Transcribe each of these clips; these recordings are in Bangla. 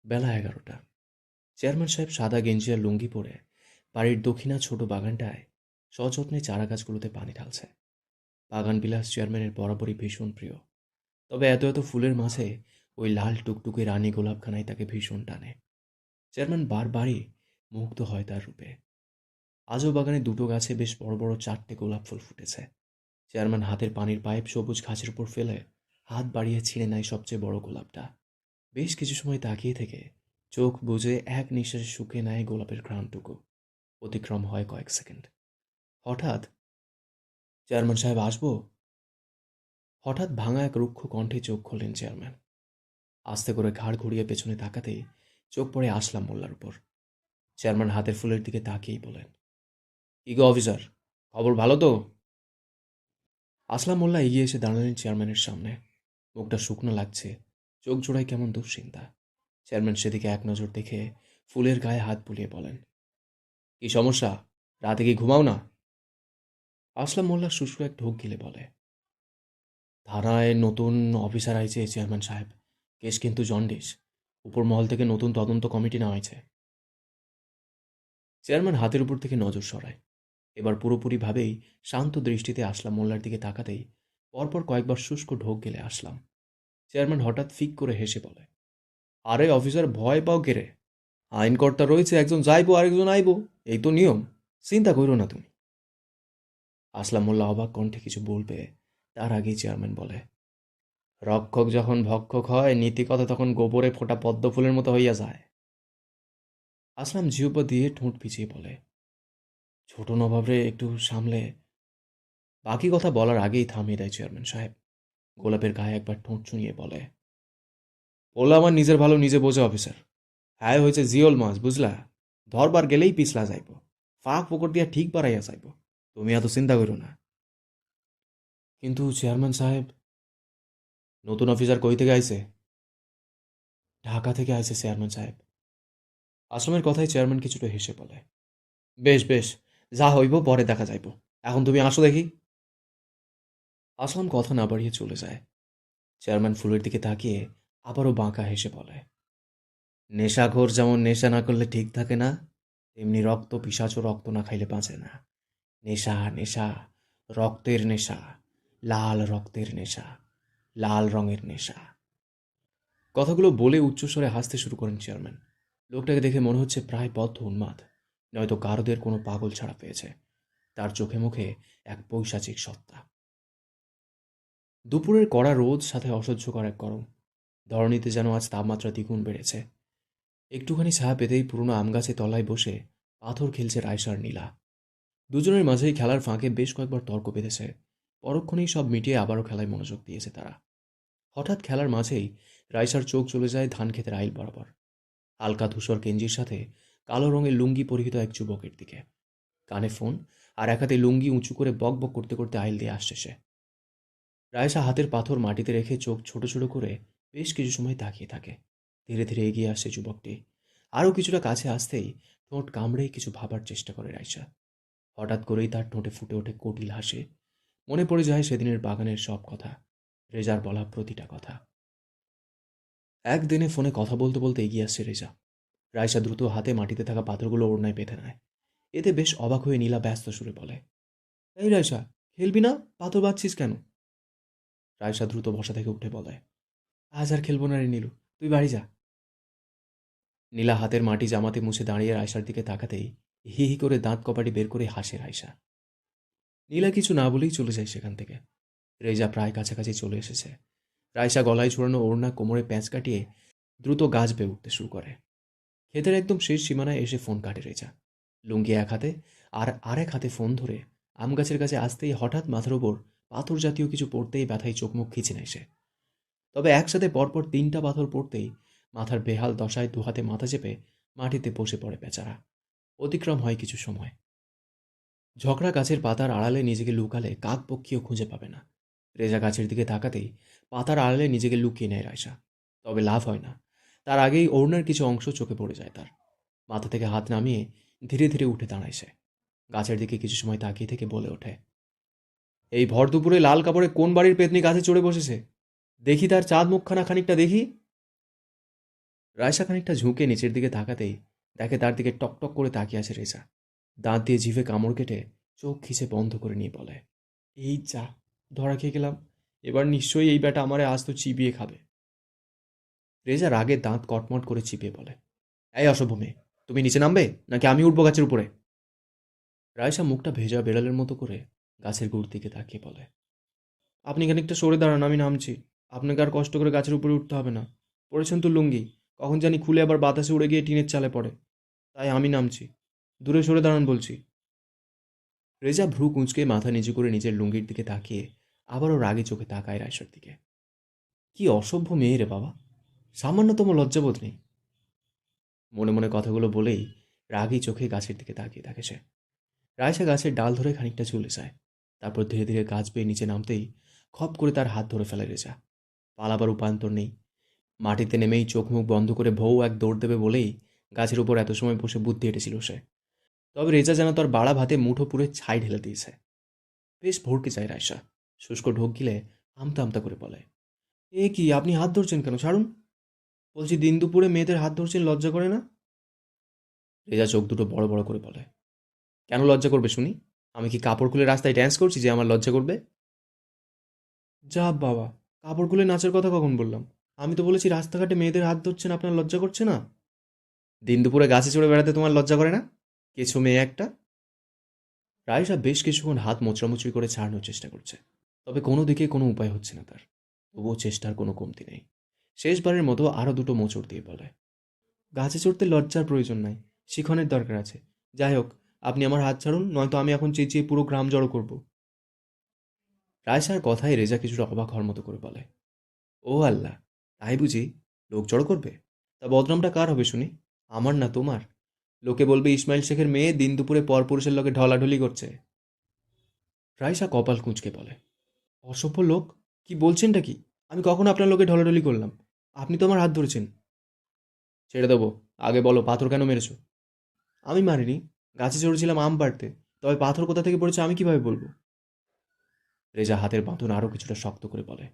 বেলা 11টা। চেয়ারম্যান সাহেব সাদা গেঞ্জি আর লুঙ্গি পরে বাড়ির দক্ষিণা ছোট বাগানটায় সযত্নে চারা গাছগুলোতে পানি ঢালছে। বাগান বিলাস চেয়ারম্যানের বরাবরই ভীষণ প্রিয়। তবে এত এত ফুলের মাঝে ওই লাল টুকটুকে রানী গোলাপখানাই তাকে ভীষণ টানে। চেয়ারম্যান বারবারই মুগ্ধ হয় তার রূপে। আজও বাগানে দুটো গাছে বেশ বড় বড় 4টে গোলাপ ফুল ফুটেছে। চেয়ারম্যান হাতের পানির পাইপ সবুজ ঘাসের উপর ফেলে হাত বাড়িয়ে ছিঁড়ে নেয় সবচেয়ে বড় গোলাপটা। বেশ কিছু সময় তাকিয়ে থেকে চোখ বুজে এক নিঃশ্বাসে শুকিয়ে নেয় গোলাপের ঘ্রাণটুকু। অতিক্রম হয় কয়েক সেকেন্ড। হঠাৎ, চেয়ারম্যান সাহেব আসবো? হঠাৎ ভাঙা এক রুক্ষ কণ্ঠে চোখ খোলেন চেয়ারম্যান। আস্তে করে ঘাড় ঘুরিয়ে পেছনে তাকাতেই চোখ পড়ে আসলাম মোল্লার উপর। চেয়ারম্যান হাতের ফুলের দিকে তাকিয়েই বলেন, কি গো অফিসার, খবর ভালো তো? আসলাম মোল্লা এগিয়ে এসে দাঁড়ালেন চেয়ারম্যানের সামনে। মুখটা শুকনো লাগছে, চোখ জোড়ায় কেমন দুশ্চিন্তা। চেয়ারম্যান সেদিকে এক নজর দেখে ফুলের গায়ে হাত বুলিয়ে বলেন, কি সমস্যা? রাতে কি ঘুমাও না? আসলাম মোল্লা শুষ্ক এক ঢোক গিলে বলে, থানায় নতুন অফিসার আইছে চেয়ারম্যান সাহেব। কেস কিন্তু জন্ডিস। উপর মহল থেকে নতুন তদন্ত কমিটি নেওয়া হয়েছে। চেয়ারম্যান হাতের উপর থেকে নজর সরায়। এবার পুরোপুরিভাবেই শান্ত দৃষ্টিতে আসলাম মোল্লার দিকে তাকাতেই পরপর কয়েকবার শুষ্ক ঢোক গেলে আসলাম। চেয়ারম্যান হঠাৎ ফিক করে হেসে বলে, আরে অফিসার, ভয় পাও কে রে? আইনকর্তা রয়েছে, একজন যাইবো আরেকজন আইবো, এই তো নিয়ম। চিন্তা করো না তুমি। আসলাম মোল্লা অবাক কণ্ঠে কিছু বলবে তার আগেই চেয়ারম্যান বলে, রক্ষক যখন ভক্ষক হয়, নীতিকথা তখন গোবরে ফোটা পদ্ম ফুলের মতো হইয়া যায়। আসলাম জিহ্বা দিয়ে ঠোঁট পিছিয়ে বলে, ছোট নবাবরে একটু সামলে। বাকি কথা বলার আগেই থামিয়ে দেয় চেয়ারম্যান সাহেব। গোলাপের গায়ে একবার ঠোঁট চুঁইয়ে বলে, বললো আমার নিজের ভালো নিজে বোঝে অফিসার। হ্যাঁ হয়েছে জিওল মাছ, বুঝলা? ধরবার গেলেই পিছলা যাইব, ফাঁক ফোকর দিয়া ঠিক বাড়াইয়া যাইব। তুমি এত চিন্তা করো না। কিন্তু চেয়ারম্যান সাহেব, নতুন অফিসার কই থেকে আইছে? ঢাকা থেকে আইছে চেয়ারম্যান সাহেব। আসলামের কথায় চেয়ারম্যান কিছুটা হেসে বলে, বেশ বেশ, যা হইব পরে দেখা যাইব। এখন তুমি আসো দেখি। আসলাম কথা না বাড়িয়ে চলে যায়। চেয়ারম্যান ফুলের দিকে তাকিয়ে আবারও বাঁকা হেসে বলে, নেশাখোর যেমন নেশা না করলে ঠিক থাকে না, তেমনি রক্ত পিশাচও রক্ত না খাইলে বাঁচে না। নেশা নেশা, রক্তের নেশা, লাল রক্তের নেশা, লাল রঙের নেশা। কথাগুলো বলে উচ্চস্বরে হাসতে শুরু করেন চেয়ারম্যান। লোকটাকে দেখে মনে হচ্ছে প্রায় বদ্ধ উন্মাদ, নয়তো গারদের কোনো পাগল ছাড়া পেয়েছে। তার চোখে মুখে এক পৈশাচিক সত্তা। দুপুরের কড়া রোদ সাথে অসহ্যকর এক গরম। ধরণীতে যেন আজ তাপমাত্রা দ্বিগুণ বেড়েছে। একটুখানি ছায়া পেতেই পুরনো আম গাছে তলায় বসে পাথর খেলছে রায়সার নীলা। দুজনের মাঝেই খেলার ফাঁকে বেশ কয়েকবার তর্ক বেঁধেছে। পরক্ষণেই সব মিটিয়ে আবারও খেলায় মনোযোগ দিয়েছে তারা। হঠাৎ খেলার মাঝেই রাইসার চোখ চলে যায় ধান ক্ষেতের আইল বরাবর। হালকা ধূসর গেঞ্জির সাথে কালো রঙের লুঙ্গি পরিহিত এক যুবকের দিকে। কানে ফোন, আর এক হাতে লুঙ্গি উঁচু করে বক বক করতে করতে আইল দিয়ে আসছে সে। রাইসা হাতের পাথর মাটিতে রেখে চোখ ছোট ছোট করে বেশ কিছু সময় তাকিয়ে থাকে। ধীরে ধীরে এগিয়ে আসছে যুবকটি। আরও কিছুটা কাছে আসতেই ঠোঁট কামড়েই কিছু ভাবার চেষ্টা করে রাইসা। হঠাৎ করেই তার ঠোঁটে ফুটে ওঠে কুটিল হাসি। মনে পড়ে যায় সেদিনের বাগানের সব কথা, রেজার বলা প্রতিটা কথা। একদিনে ফোনে কথা বলতে বলতে এগিয়ে আসছে রেজা। রাইসা দ্রুত হাতে মাটিতে থাকা পাথরগুলো ওড়নায় বেঁধে নেয়। এতে বেশ অবাক হয়ে নীলা ব্যস্ত সুরে বলে, এই রাইসা, খেলবি না? পাথর বাঁধছিস কেন? রাইসা দ্রুত বসা থেকে উঠে বলে, আজ আর খেলবো না রে নীলু, তুই বাড়ি যা। নীলা হাতের মাটি জামাতে মুছে দাঁড়িয়ে রাইসার দিকে তাকাতেই হি হি করে দাঁত কপাটি বের করে হাসে রাইসা। নীলা কিছু না বলেই চলে যায় সেখান থেকে। রেজা প্রায় কাছাকাছি চলে এসেছে। রাইসা গলায় ছড়ানো ওড়না কোমরে প্যাঁচ কাটিয়ে দ্রুত গাছ বেয়ে উঠতে শুরু করে। ক্ষেতের একদম শেষ সীমানায় এসে ফোন কাটে রেজা। লুঙ্গি এক হাতে আর আরেক হাতে ফোন ধরে আম গাছের কাছে আসতেই হঠাৎ মাথার ওপর পাথর জাতীয় কিছু পড়তেই ব্যথায় চোখ মুখ খিচে নেয় সে। তবে একসাথে পরপর 3টা পাথর পড়তেই মাথার বেহাল দশায় দুহাতে মাথা চেপে মাটিতে বসে পড়ে বেচারা। অতিক্রম হয় কিছু সময়। ঝকড়া গাছের পাতার আড়ালে নিজেকে লুকালে কাক পক্ষীও খুঁজে পাবে না। রেজা গাছের দিকে তাকাতেই পাতার আড়ালে নিজেকে লুকিয়ে নেয় রায়সা। তবে লাভ হয় না। তার আগেই ওড়নার কিছু অংশ চোখে পড়ে যায় তার। মাথা থেকে হাত নামিয়ে ধীরে ধীরে উঠে দাঁড়ায় সে। গাছের দিকে কিছু সময় তাকিয়ে থেকে বলে ওঠে, এই ভর দুপুরে লাল কাপড়ে কোন বাড়ির পেতনি গাছে চড়ে বসেছে? দেখি তার চাঁদ মুখখানা খানিকটা দেখি। রায়সা খানিকটা ঝুঁকে নিচের দিকে তাকাতেই দেখে তার দিকে টকটক করে তাকিয়ে আছে রেজা। দাঁত দিয়ে জিভে কামড় কেটে চোখ খিচে বন্ধ করে নিয়ে বলে, এই যা, ধরা খেয়ে গেলাম। এবার নিশ্চয়ই এই ব্যাটা আমারে আজ তো চিবিয়ে খাবে। রেজা রাগে দাঁত কটমট করে চিপিয়ে বলে, এই অসভ্য মেয়ে, তুমি নিচে নামবে নাকি আমি উঠবো গাছের উপরে? রায়সা মুখটা ভেজা বেড়ালের মতো করে গাছের গুড় দিকে তাকিয়ে বলে, আপনি খানিকটা সরে দাঁড়ান, আমি নামছি। আপনাকে আর কষ্ট করে গাছের উপরে উঠতে হবে না। পড়েছেন তো লুঙ্গি, কখন জানি খুলে আবার বাতাসে উড়ে গিয়ে টিনের চালে পড়ে। তাই আমি নামছি, দূরে সরে দাঁড়ান বলছি। রেজা ভ্রু কুঁচকে মাথা নিচু করে নিজের লুঙ্গির দিকে তাকিয়ে আবারও রাগে চোখে তাকায় রায়সার দিকে। কি অসভ্য মেয়ে রে বাবা, সামান্যতম লজ্জাবোধ নেই। মনে মনে কথাগুলো বলেই রাগী চোখে গাছের দিকে তাকিয়ে থাকে সে। রায়সা গাছের ডাল ধরে খানিকটা ঝুলে যায়। তারপর ধীরে ধীরে গাছ বেয়ে নিচে নামতেই খপ করে তার হাত ধরে ফেলে রেজা। পালাবার উপান্তর নেই। মাটিতে নেমেই চোখ মুখ বন্ধ করে ভৌ এক দৌড় দেবে বলেই গাছের উপর এত সময় বসে বুদ্ধি এঁটেছিল সে। তবে রেজা যেন তার বাড়া ভাতে মুঠো পুরে ছাই ঢেলে দিয়েছে। বেশ ভড়কে যায় রায়সা। শুষ্ক ঢোক গিলে আমতা আমতা করে বলে, এ কি, আপনি হাত ধরছেন কেন? ছাড়ুন বলছি, দিন দুপুরে মেয়েদের হাত ধরছেন, লজ্জা করে না? রেজা চোখ দুটো বড় বড় করে বলে, কেন লজ্জা করবে শুনি? আমি কি কাপড় খুলে রাস্তায় ড্যান্স করছি যে আমার লজ্জা করবে? যা বাবা, কাপড় খুলে নাচের কথা কখন বললাম? আমি তো বলেছি রাস্তাঘাটে মেয়েদের হাত ধরছেন, আপনার লজ্জা করছে না? দিন দুপুরে গাছে চড়ে বেড়াতে তোমার লজ্জা করে না? কেছো মেয়ে একটা। রায়সা বেশ কিছুক্ষণ হাত মোচড়ামুচড়ি করে ছাড়ানোর চেষ্টা করছে। তবে কোনো দিকে কোনো উপায় হচ্ছে না তার। তবুও চেষ্টার কোনো কমতি নেই। শেষবারের মতো আরও দুটো মোচড় দিয়ে বলে, গাছে চড়তে লজ্জার প্রয়োজন নাই, শিখনের দরকার আছে। যাই হোক, আপনি আমার হাত ছাড়ুন, নয়তো আমি এখন চেঁচিয়ে পুরো গ্রাম জড়ো করব। রায়সার কথায় রেজা কিছুটা অবাক হওয়ার মতো করে বলে, ও আল্লাহ, তাই বুঝি? লোক জড়ো করবে? তা বদনামটা কার হবে শুনি? আমার না তোমার? লোকে বলবে ইসমাইল শেখের মেয়ে দিন দুপুরে পরপুরুষের লোকে ঢলাঢলি করছে। রাইসা কপাল কুঁচকে বলে, অসভ্য লোক, কি বলছেনটা কি? আমি কখন আপনার লোকে ঢলাঢলি করলাম? আপনি তো আমার হাত ধরেছেন। ছেড়ে দেবো, আগে বলো পাথর কেন মেরেছো? আমি মারিনি, গাছে চড়েছিলাম আম পাড়তে। তবে পাথর কোথা থেকে পড়েছে আমি কিভাবে বলবো? রেজা হাতের বাঁধন আরও কিছুটা শক্ত করে বলে,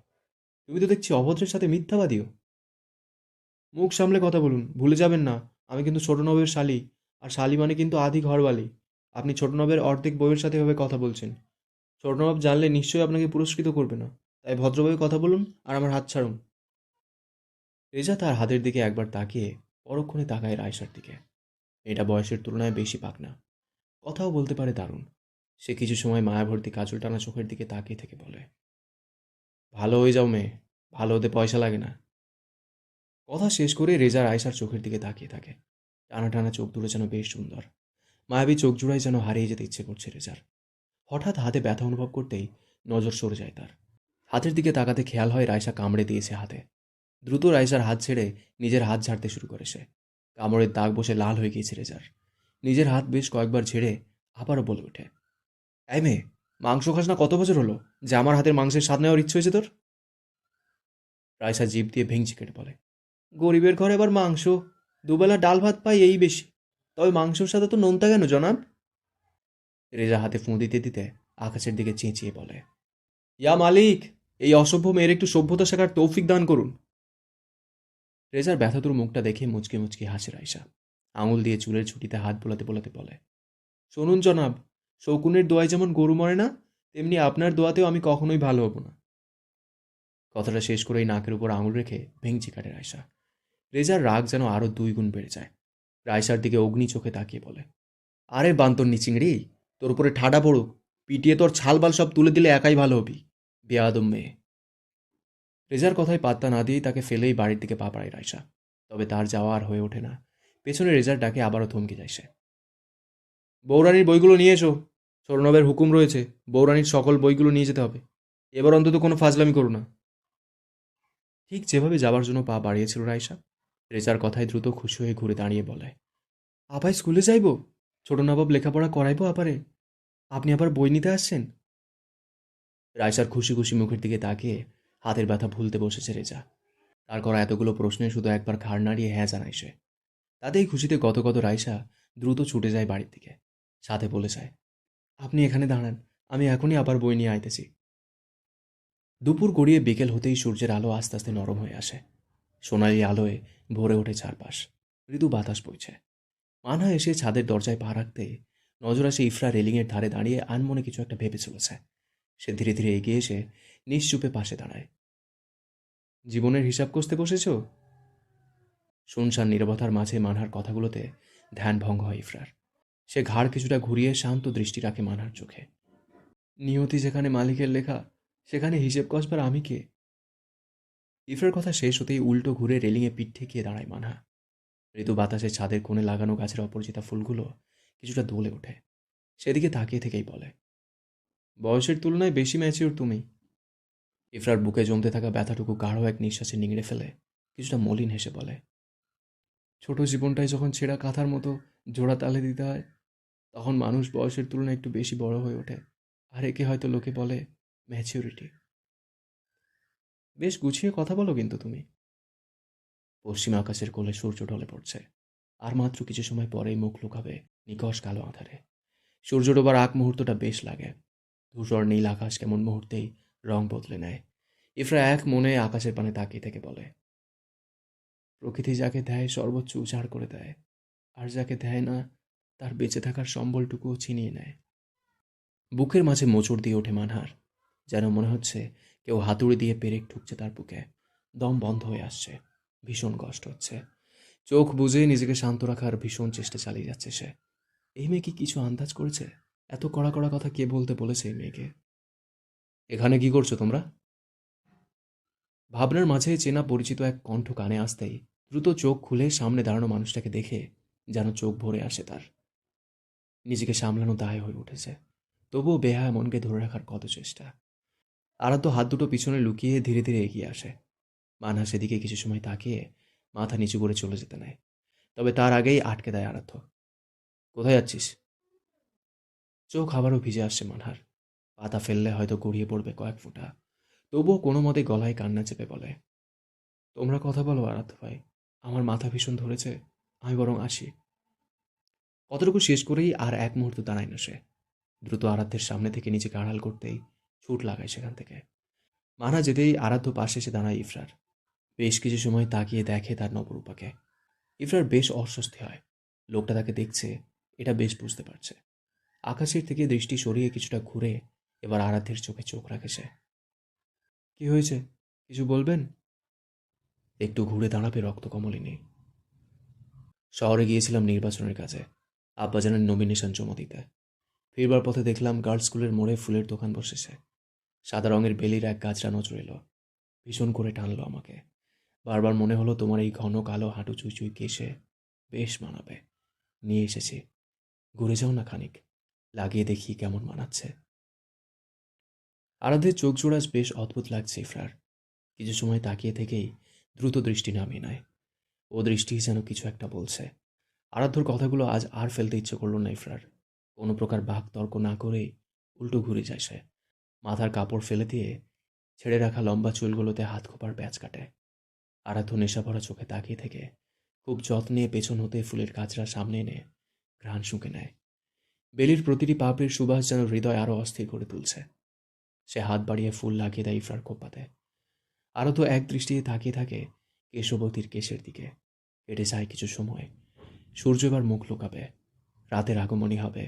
তুমি তো দেখছি অভদ্রের সাথে মিথ্যাবাদীও। মুখ সামলে কথা বলুন, ভুলে যাবেন না আমি কিন্তু ছোট নবের শালি। আর শালি মানে কিন্তু আধি ঘরবালি। আপনি ছোট নবের অর্ধেক বউয়ের সাথে এভাবে কথা বলছেন। ছোট নবাব জানলে নিশ্চয়ই আপনাকে পুরস্কৃত করবে না। তাই ভদ্রভাবে কথা বলুন আর আমার হাত ছাড়ুন। রেজা তার হাতের দিকে একবার তাকিয়ে পরক্ষণে তাকায় রায়সার দিকে। এটা বয়সের তুলনায় বেশি পাকনা, কথাও বলতে পারে দারুণ। সে কিছু সময় মায়াভর্তি কাজল টানা চোখের দিকে তাকিয়ে থেকে বলে, ভালো হয়ে যাও মেয়ে, ভালো হতে পয়সা লাগে না। কথা শেষ করে রেজা রায়সার চোখের দিকে তাকিয়ে থাকে। টানা টানা চোখ দুটো যেন বেশ সুন্দর। মায়াবী চোখ জোড়ায় যেন হারিয়ে যেতে ইচ্ছে করছে রেজার। হঠাৎ হাতে ব্যথা অনুভব করতেই নজর সরে যায় তার। হাতের দিকে তাকাতে খেয়াল হয় রায়সা কামড়ে দিয়েছে হাতে। দ্রুত রায়সার হাত ছেড়ে নিজের হাত ঝাড়তে শুরু করে সে। কামড়ের দাগ বসে লাল হয়ে গিয়েছে রেজার। নিজের হাত বেশ কয়েকবার ঝেড়ে আবারও বলে ওঠে, এই মেয়ে, মাংস খাস না কত বছর হলো যে আমার হাতের মাংসের স্বাদ নেওয়ার ইচ্ছে হয়েছে তোর? রায়সা জিভ দিয়ে ভেঙচি কেটে বলে, গরিবের ঘরে আবার মাংস? দুবেলা ডাল ভাত পাই এই বেশি। তবে মাংসর সাথে তো নোনতা কেন জনাব? রেজা হাতে ফুঁ দিতে দিতে আকাশের দিকে চেঁচিয়ে বলে, ইয়া মালিক, এই অসভ্য মেয়ের একটু সভ্যতা শেখার তৌফিক দান করুন। রেজার ব্যথাতুর মুখটা দেখে মুচকে মুচকে হাসে রায়সা। আঙুল দিয়ে চুলের ছুটিতে হাত বোলাতে বোলাতে বলে, শুনুন জনাব, শকুনের দোয়ায় যেমন গরু মরে না, তেমনি আপনার দোয়াতেও আমি কখনোই ভালো হব না। কথাটা শেষ করেই নাকের উপর আঙুল রেখে ভেঙচি কাটে রায়সা। রেজার রাগ যেন আরও 2 গুণ বেড়ে যায়। রায়সার দিকে অগ্নি চোখে তাকিয়ে বলে, আরে বান্তর নিচিংড়ি, তোর উপরে ঠাডা পড়ুক, পিটিয়ে তোর ছালবাল সব তুলে দিলে একাই ভালো হবি, বেয়াদম মেয়ে। রেজার কথায় পাত্তা না দিয়েই তাকে ফেলেই বাড়ির দিকে পা বাড়ায় রায়সা। তবে তার যাওয়া আর হয়ে ওঠে না। পেছনে রেজার ডাকে আবারও থমকে যায় সে। বৌরানির বইগুলো নিয়ে এসো, ছোটনবের হুকুম রয়েছে, বৌরানির সকল বইগুলো নিয়ে যেতে হবে। এবার অন্তত কোনো ফাজলামি করো না। ঠিক যেভাবে যাবার জন্য পা বাড়িয়েছিল রায়সা, রেজার কথায় দ্রুত খুশি হয়ে ঘুরে দাঁড়িয়ে বলে, আপাই স্কুলে যাইব? ছোট নবাব লেখাপড়া করাইবো আপারে? আপনি আবার বই নিতে আসছেন? রায়সার খুশি খুশি মুখের দিকে তাকিয়ে হাতের ব্যথা ভুলতে বসেছে রেজা। তার করা এতগুলো প্রশ্নে শুধু একবার ঘাড় নাড়িয়ে হ্যাঁ জানায় সে। তাতেই খুশিতে গত রায়সা দ্রুত ছুটে যায় বাড়ির দিকে। সাথে বলে যায়, আপনি এখানে দাঁড়ান, আমি এখনই আবার বই নিয়ে আইতেছি। দুপুর গড়িয়ে বিকেল হতেই সূর্যের আলো আস্তে আস্তে নরম হয়ে আসে। সোনালি আলোয় ভরে ওঠে চারপাশ। মৃদু বাতাস বইছে। মানহা এসে ছাদের দরজায় পা রাখতে নজর আসে ইফরা রেলিংয়ের ধারে দাঁড়িয়ে আনমনে কিছু একটা ভেবে চলেছে। সে ধীরে ধীরে এগিয়ে এসে নিশ্চুপে পাশে দাঁড়ায়। জীবনের হিসাব কষতে বসেছ? শুনশান নীরবতার মাঝে মানহার কথাগুলোতে ধ্যান ভঙ্গ হয় ইফরার। সে ঘাড় কিছুটা ঘুরিয়ে শান্ত দৃষ্টি রাখে মানহার চোখে। নিয়তি যেখানে মালিকের লেখা, সেখানে হিসেব কষবার আমি কে? ইফরার কথা শেষ হতেই উল্টো ঘুরে রেলিংয়ে পিঠ ঠেকিয়ে দাঁড়ায় মানহা। ঋতু বাতাসে ছাদের কোণে লাগানো গাছের অপরিচিতা ফুলগুলো কিছুটা দোলে ওঠে। সেদিকে তাকিয়ে থেকেই বলে, বয়সের তুলনায় বেশি ম্যাচিওর তুমি। ইফরার বুকে জমতে থাকা ব্যথাটুকু গাঢ় এক নিঃশ্বাসে নিংড়ে ফেলে কিছুটা মলিন হেসে বলে, ছোট জীবনটাই যখন ছেঁড়া কাঁথার মতো জোড়া তালে দিতে হয়, তখন মানুষ বয়সের তুলনায় একটু বেশি বড় হয়ে ওঠে। আর একে হয়তো লোকে বলে ম্যাচিওরিটি। বেশ গুছিয়ে কথা বলো কিন্তু তুমি। পশ্চিম আকাশের কোলে সূর্য ঢলে পড়ছে। আর মাত্র কিছু সময় পরেই মুখ লুকাবে নিকষ কালো আঁধারে। সূর্য ডোবার আগ মুহূর্তটা বেশ লাগে। ধূসর নীল আকাশ কেমন মুহূর্তেই রং বদলে নেয়। ইফরা এক মনে আকাশের পানে তাকিয়ে থেকে বলে, প্রকৃতি যাকে দেয় সর্বোচ্চ উজাড় করে দেয়, আর যাকে দেয় না তার বেঁচে থাকার সম্বলটুকুও ছিনিয়ে নেয়। বুকের মাঝে মোচড় দিয়ে ওঠে মানহার। যেন মনে হচ্ছে কেউ হাতুড়ি দিয়ে পেরেক ঠুকছে তার বুকে। দম বন্ধ হয়ে আসছে। ভীষণ কষ্ট হচ্ছে। চোখ বুজে নিজেকে শান্ত রাখার ভীষণ চেষ্টা চালিয়ে যাচ্ছে সে। এই মেয়ে কি কিছু আন্দাজ করেছে? এত কড়া কড়া কথা কে বলতে বলেছে এই মেয়েকে? এখানে কি করছো তোমরা? ভাবনার মাঝে চেনা পরিচিত এক কণ্ঠ কানে আসতেই দ্রুত চোখ খুলে সামনে দাঁড়ানো মানুষটাকে দেখে যেন চোখ ভরে আসে তার। নিজেকে সামলানো দায় হয়ে উঠেছে। তবুও বেহায়া মনকে ধরে রাখার কত চেষ্টা। আরাধ্য হাত দুটো পিছনে লুকিয়ে ধীরে ধীরে এগিয়ে আসে। মানহা সেদিকে কিছু সময় তাকিয়ে মাথা নিচু করে চলে যেতে নেয়। তবে তার আগেই আটকে দেয় আরাধ্য। কোথায় যাচ্ছিস? চোখ আবারও ভিজে আসছে মানহার। পাতা ফেললে হয়তো গড়িয়ে পড়বে কয়েক ফোঁটা। তবুও কোনো মতে গলায় কান্না চেপে বলে, তোমরা কথা বলো আরাধ্য ভাই, আমার মাথা ভীষণ ধরেছে, আমি বরং আসি। কতটুকু শেষ করেই আর এক মুহূর্ত দাঁড়ায় না সে। দ্রুত আরাধ্যের সামনে থেকে নিজেকে আড়াল করতেই ছুট লাগায় সেখান থেকে। মানা যেতেই আরাধ্য পাশে এসে দাঁড়ায় ইফরার। বেশ কিছু সময় তাকিয়ে দেখে তার নবরূপাকে। ইফরার বেশ অস্বস্তি হয়। লোকটা তাকে দেখছে, এটা বেশ বুঝতে পারছে। আকাশের থেকে দৃষ্টি সরিয়ে কিছুটা ঘুরে এবার আরাধ্যের চোখে চোখ রাখে সে। কি হয়েছে, কিছু বলবেন? একটু ঘুরে দাঁড়াবে রক্তকমলিনী। শহরে গিয়েছিলাম নির্বাচনের কাজে, আব্বাজানের নমিনেশন জমা দিতে। ফিরবার পথে দেখলাম গার্লস স্কুলের মোড়ে ফুলের দোকান বসেছে। সাদা রঙের বেলির এক গাছরা নজর এলো। ভীষণ করে টানলো আমাকে। বারবার মনে হলো তোমার এই ঘন কালো হাঁটু চুই চুই কেশে বেশ মানাবে। নিয়ে এসেছি, ঘুরে যাও না খানিক, লাগিয়ে দেখি কেমন মানাচ্ছে। আরাধ্যের চোখ জোড়াস বেশ অদ্ভুত লাগছে ইফরার। কিছু সময় তাকিয়ে থেকেই দ্রুত দৃষ্টি নামিয়ে নেয়। ও দৃষ্টি যেন কিছু একটা বলছে। আরাধ্যর কথাগুলো আজ আর ফেলতে ইচ্ছে করল না ইফরার। কোনো প্রকার বাক তর্ক না করেই উল্টো ঘুরে যায় সে। মাথার কাপড় ফেলে দিয়ে ছেড়ে রাখা লম্বা চুলগুলোতে হাত খোপার প্যাঁচ কাটে। আরাধ্য নেশা ভরা চোখে তাকিয়ে থেকে খুব যত্নে পেছন হতে ফুলের গাছরা সামনে এনে ঘ্রাণ শুঁকে নেয়। বেলির প্রতিটি পাপড়ির সুবাস যেন হৃদয় আরো অস্থির করে তুলছে। সে হাত বাড়িয়ে ফুল লাগিয়ে দেয় ইফরার খোপাতে। আরাধ্য এক দৃষ্টিতে তাকিয়ে থাকে কেশবতীর কেশের দিকে। কেটে যায় কিছু সময়। সূর্য এবার মুখ লুকাবে। রাতের আগমনী হবে।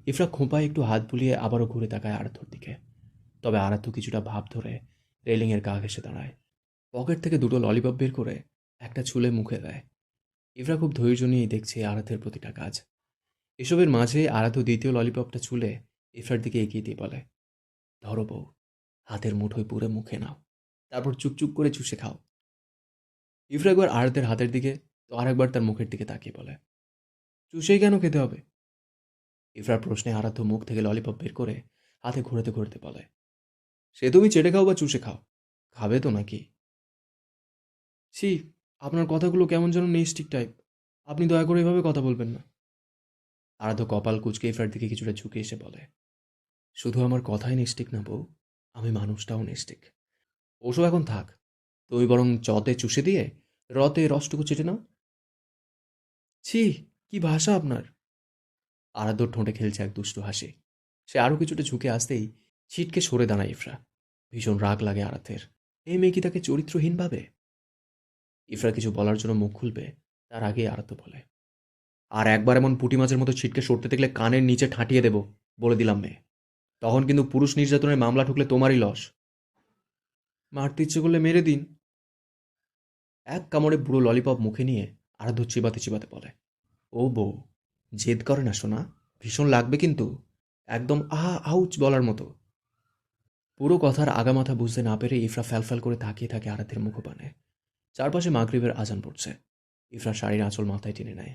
ইফরা খোঁপায় একটু হাত বুলিয়ে আবারও ঘুরে তাকায় আরাধ্যর দিকে। তবে আরাধ্য কিছুটা ভাব ধরে রেলিংয়ের গা ঘেঁষে দাঁড়ায়। পকেট থেকে দুটো ললিপপ বের করে একটা ছুলে মুখে দেয়। ইফরা খুব ধৈর্য নিয়েই দেখছে আরাধ্যের প্রতিটা কাজ। এসবের মাঝে আরাধ্য দ্বিতীয় ললিপপটা ছুলে ইফরার দিকে এগিয়ে দিয়ে বলে, ধরো বউ, হাতের মুঠোয় পুরে মুখে নাও, তারপর চুপচুপ করে চুষে খাও। ইফরা একবার আরাধ্যের হাতের দিকে তো আরেকবার তার মুখের দিকে তাকিয়ে বলে, চুষেই কেন খেতে হবে? ইফরার প্রশ্নে আরাধ্য মুখ থেকে ললিপপ বের করে হাতে ঘুরতে ঘুরতে বলে, সে তুমি চেটে খাও বা চুষে খাও, খাবে তো নাকি? ছি, আপনার কথাগুলো কেমন যেন নেস্টিক টাইপ। আপনি দয়া করে এভাবে কথা বলবেন না। আরাধ্য কপাল কুঁচকে ইফরার দিকে কিছুটা ঝুঁকে এসে বলে, শুধু আমার কথাই নেস্টিক না বউ, আমি মানুষটাও নেস্টিক। ওসব এখন থাক, তুমি বরং চতে চুষে দিয়ে রতে রসটুকু চেটে নাও। ছি, কি ভাষা আপনার! আরাধ্যর ঠোঁটে খেলছে এক দুষ্টু হাসি। সে আরও কিছুটা ঝুঁকে আসতেই ছিটকে সরে দাঁড়ায় ইফরা। ভীষণ রাগ লাগে আরাধ্যের। এই মেয়ে কি তাকে চরিত্রহীন ভাবে? ইফরা কিছু বলার জন্য মুখ খুলবে, তার আগেই আরাধ্য বলে, আর একবার এমন পুঁটি মাছের মতো ছিটকে সরতে দেখলে কানের নিচে ঠাঁটিয়ে দেব, বলে দিলাম মেয়ে। তখন কিন্তু পুরুষ নির্যাতনের মামলা ঠুকলে তোমারই লস। মারতে ইচ্ছে করলে মেরে দিন। এক কামড়ে বুড়ো ললিপপ মুখে নিয়ে আরাধ্য চিবাতে চিবাতে বলে, ও বউ, জেদ করে না শোনা, ভীষণ লাগবে কিন্তু, একদম আহা আউচ বলার মতো। পুরো কথার আগামাথা বুঝতে না পেরে ইফরা ফ্যালফ্যাল করে তাকিয়ে থাকে আরাধ্যের মুখপানে। চারপাশে মাগরিবের আজান পড়ছে। ইফরা শাড়ির আঁচল মাথায় টেনে নেয়,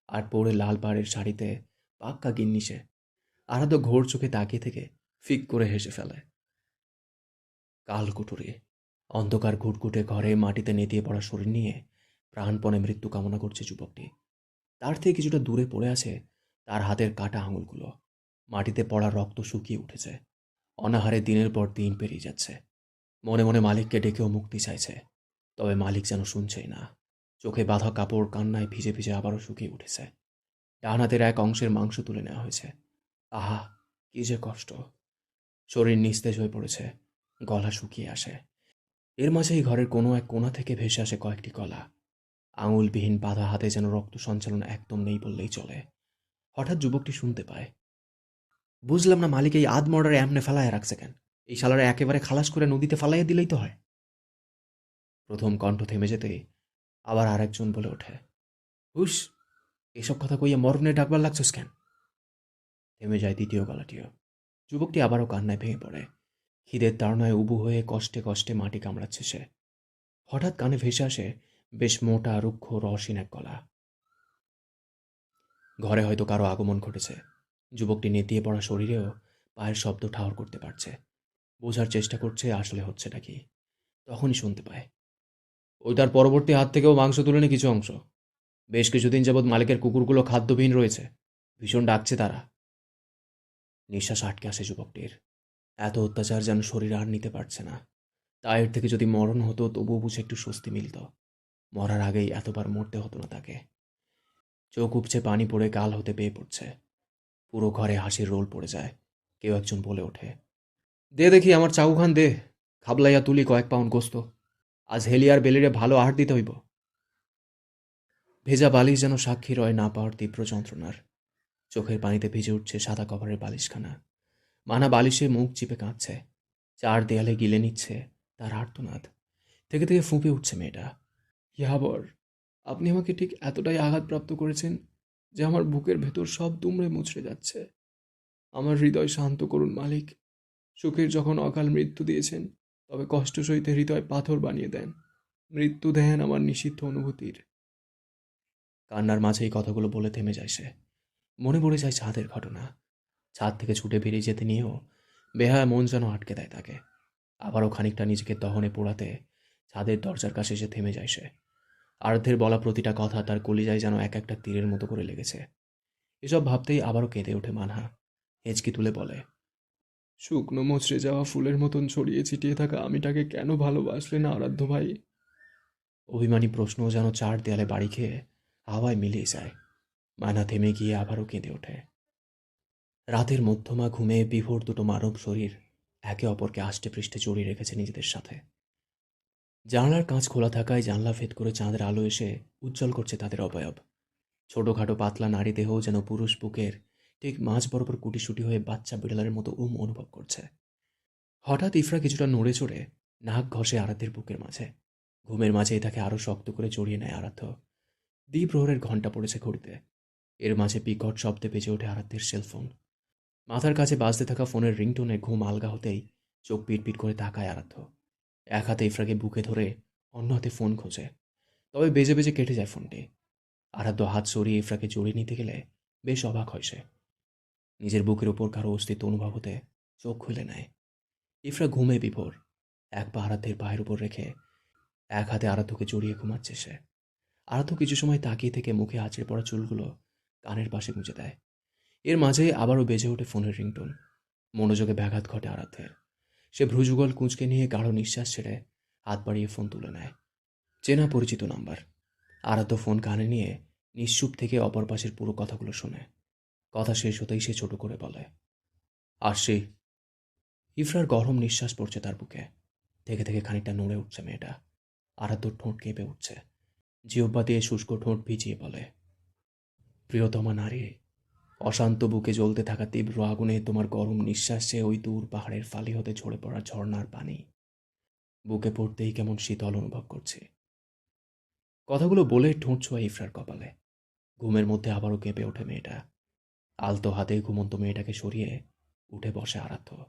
আর পরে লাল পাড়ের শাড়িতে পাক্কা গিন্নি সে। আরাধ্য ঘোর চোখে তাকিয়ে থেকে ফিক করে হেসে ফেলে। কালকুটুরি অন্ধকার ঘুটঘুটে ঘরে মাটিতে নেতিয়ে পড়া শরীর নিয়ে প্রাণপণে মৃত্যু কামনা করছে যুবকটি। তার থেকে কিছুটা দূরে পড়ে আছে তার হাতের কাটা আঙুলগুলো। মাটিতে পড়া রক্ত শুকিয়ে উঠেছে। অনাহারে দিনের পর দিন পেরিয়ে যাচ্ছে। মনে মনে মালিককে ডেকেও মুক্তি চাইছে, তবে মালিক যেন শুনছেই না। চোখে বাঁধা কাপড় কান্নায় ভিজে ভিজে আবারও শুকিয়ে উঠেছে। ডান হাতের এক অংশের মাংস তুলে নেওয়া হয়েছে। আহা, কি যে কষ্ট! শরীর নিস্তেজ হয়ে পড়েছে, গলা শুকিয়ে আসে। এর মাঝেই ঘরের কোনো এক কোণা থেকে ভেসে আসে কয়েকটি গলা। আঙুলবিহীন বাঁধা হাতে যেন রক্ত সঞ্চালন একদম নেই বললেই চলে। হঠাৎ যুবকটি শুনতে পায়, বুঝলাম না মালিক এই আধ মর্ডারে এমনে ফেলাইয়া রাখছে কেন? এই শালারে একেবারে খালাস করে নদীতে ফালাইয়া দিলেই তো হয়। প্রথম কণ্ঠ থেমে যেতেই আবার আরেকজন বলে ওঠে, হুস, এসব কথা কইয়া মরণে ডাকবার লাগছস কেন? থেমে যায় দ্বিতীয় গলাটিও। যুবকটি আবারও কান্নায় ভেঙে পড়ে। খিদের তাড়নায় উবু হয়ে কষ্টে কষ্টে মাটি কামড়াচ্ছে সে। হঠাৎ কানে ভেসে আসে বেশ মোটা রুক্ষ রসহীন এক গলা। ঘরে হয়তো কারো আগমন ঘটেছে। যুবকটি নেতিয়ে পড়া শরীরেও পায়ের শব্দ ঠাহর করতে পারছে। বোঝার চেষ্টা করছে আসলে হচ্ছেটা কি। তখনই শুনতে পায়, ওইটার পরবর্তী হাত থেকেও মাংস তুলে নি কিছু অংশ। বেশ কিছুদিন যাবৎ মালিকের কুকুরগুলো খাদ্যবিহীন রয়েছে, ভীষণ ডাকছে তারা। নিঃশ্বাস আটকে আসে যুবকটির। এত অত্যাচার যেন শরীর আর নিতে পারছে না। তায়ের থেকে যদি মরণ হতো তবুও বুঝে একটু স্বস্তি মিলত। মরার আগেই এতবার মরতে হতো না তাকে। চোখ উপচে পানি পড়ে গাল হতে বেয়ে পড়ছে। পুরো ঘরে হাসির রোল পড়ে যায়। কেউ একজন বলে ওঠে, দে দেখি আমার চাউ খান দে, খাবলাইয়া তুলি কয়েক পাউন্ড গোস্ত। আজ হেলিয়ার বেলিরে ভালো আহার দিতে হইব। ভেজা বালিশ যেন সাক্ষী রয় না পাওয়ার তীব্র যন্ত্রণার। চোখের পানিতে ভিজে উঠছে সাদা কভারের বালিশখানা। মানা বালিশে মুখ চিপে কাঁদছে। চার দেয়ালে গিলে নিচ্ছে তার আর্তনাদ। থেকে থেকে ফুঁপে উঠছে মেয়েটা। ইয়াবর, আপনি আমাকে ঠিক এতটাই আঘাতপ্রাপ্ত করেছেন যে আমার বুকের ভেতর সব দুমড়ে মুচড়ে যাচ্ছে। আমার হৃদয় শান্ত করুন মালিক। সুখের যখন অকাল মৃত্যু দিয়েছেন, তবে কষ্ট সইতে হৃদয় পাথর বানিয়ে দেন। মৃত্যু দেন আমার নিষিদ্ধ অনুভূতির। কান্নার মাঝে এই কথাগুলো বলে থেমে যায় সে। মনে পড়ে যায় ছাদের ঘটনা। ছাদ থেকে ছুটে বেরিয়ে যেতে নিয়েও বেহায়া মন যেন আটকে দেয় তাকে। আবারও খানিকটা নিজেকে দহনে পোড়াতে ছাদের দরজার কাছে এসে থেমে যায় সে। আর্ধের বলা প্রতিটা কথা তার কলিজায় যেন এক একটা তীরের মতো করে লেগেছে। এসব ভাবতেই আবারও কেঁদে ওঠে মানহা। হেঁচকি তুলে বলে, শুকনো মচড়ে যাওয়া ফুলের মতন ছড়িয়ে ছিটিয়ে থাকা আমিটাকে কেন ভালোবাসলে না আরাধ্য ভাই? অভিমানী প্রশ্নও যেন চার দেয়ালে বাড়ি খেয়ে হাওয়ায় মিলিয়ে যায়। মানহা থেমে গিয়ে আবারও কেঁদে ওঠে। রাতের মধ্যমা ঘুমে বিভোর দুটো মানব শরীর একে অপরকে আষ্টে পৃষ্ঠে জড়িয়ে রেখেছে নিজেদের সাথে। জানলার কাঁচ খোলা থাকায় জানলা ভেদ করে চাঁদের আলো এসে উজ্জ্বল করছে তাদের অবয়ব। ছোটখাটো পাতলা নারী দেহ যেন পুরুষ বুকের ঠিক মাঝ বরাবর কুটিসুটি হয়ে বাচ্চা বিড়ালের মতো অনুভব করছে। হঠাৎ ইফরা কিছুটা নড়ে চড়ে নাক ঘষে আরাধ্যের বুকের মাঝে। ঘুমের মাঝেই তাকে আরো শক্ত করে জড়িয়ে নেয় আরাধ্য। দ্বিপ্রহরের ঘণ্টা পড়েছে ঘড়িতে। এর মাঝে বিকট শব্দে বেজে ওঠে আরাধ্যের সেলফোন। মাথার কাছে বাজতে থাকা ফোনের রিংটোনে ঘুম আলগা হতেই চোখ পিটপিট করে তাকায় আরাধ্য। এক হাতে ইফরাকে বুকে ধরে অন্য হাতে ফোন খোঁজে, তবে বেজে বেজে কেটে যায় ফোনটি। আরাধ্য হাত সরিয়ে ইফরাকে জড়িয়ে নিতে গেলে বেশ অবাক হয় সে। নিজের বুকের ওপর কারো অস্তিত্ব অনুভব হতে চোখ খুলে নেয়। ইফরা ঘুমে বিভোর। এক পা আরাধ্যের পায়ের উপর রেখে এক হাতে আরাধ্যকে জড়িয়ে ঘুমাচ্ছে সে। আরাধ্য কিছু সময় তাকিয়ে থেকে মুখে আঁচড়ে পড়া চুলগুলো কানের পাশে গুঁজে দেয়। এর মাঝে আবারও বেজে ওঠে ফোনের রিংটোন। মনোযোগে ব্যাঘাত ঘটে আরাধ্যের। সে ভ্রুযুগল কুঁচকে নিয়ে গাঢ় নিঃশ্বাস ছেড়ে হাত বাড়িয়ে ফোন তুলে নেয়। চেনা পরিচিত নাম্বার। আরাধ্য ফোন কানে নিয়ে নিশ্চুপ থেকে অপর পাশের পুরো কথাগুলো শোনে। কথা শেষ হতেই সে ছোট করে বলে, আসছি। ইফরার গরম নিঃশ্বাস পড়ছে তার বুকে। থেকে থেকে খানিকটা নড়ে উঠছে মেয়েটা। আরাধ্যর ঠোঁট কেঁপে উঠছে। জিহ্বা দিয়ে শুষ্ক ঠোঁট ভিজিয়ে বলে, প্রিয়তমা নারী, অশান্ত বুকে জ্বলতে থাকা তীব্র আগুনে তোমার গরম নিঃশ্বাস যে ওই দূর পাহাড়ের ফালি হতে ঝরে পড়া ঝর্ণার পানি। বুকে পড়তেই কেমন শীতল অনুভব করছি। কথাগুলো বলে ঠোঁট ছোঁয়া ইফরার কপালে। ঘুমের মধ্যে আবারও কেঁপে ওঠে মেয়েটা। আলতো হাতে ঘুমন্ত মেয়েটাকে সরিয়ে উঠে বসে আরাধ্য।